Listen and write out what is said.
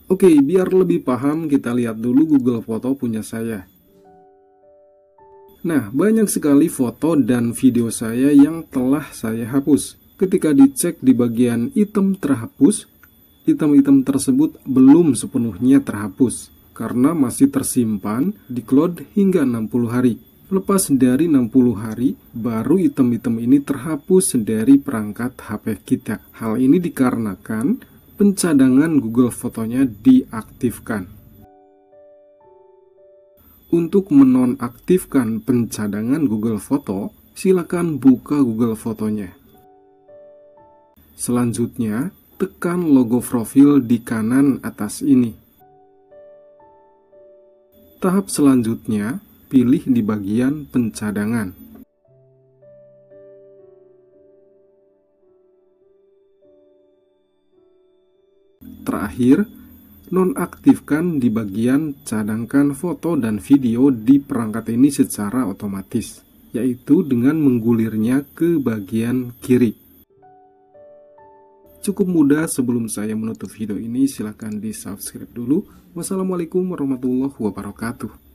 Oke, biar lebih paham kita lihat dulu Google Foto punya saya. Nah, banyak sekali foto dan video saya yang telah saya hapus. Ketika dicek di bagian item terhapus, item-item tersebut belum sepenuhnya terhapus karena masih tersimpan di cloud hingga 60 hari. Lepas dari 60 hari, baru item-item ini terhapus dari perangkat HP kita. Hal ini dikarenakan pencadangan Google Fotonya diaktifkan. Untuk menonaktifkan pencadangan Google Foto, silakan buka Google Fotonya. Selanjutnya, tekan logo profil di kanan atas ini. Tahap selanjutnya, pilih di bagian pencadangan. Terakhir, nonaktifkan di bagian cadangkan foto dan video di perangkat ini secara otomatis, yaitu dengan menggulirnya ke bagian kiri. Cukup mudah. Sebelum saya menutup video ini, silahkan di subscribe dulu. Wassalamualaikum warahmatullahi wabarakatuh.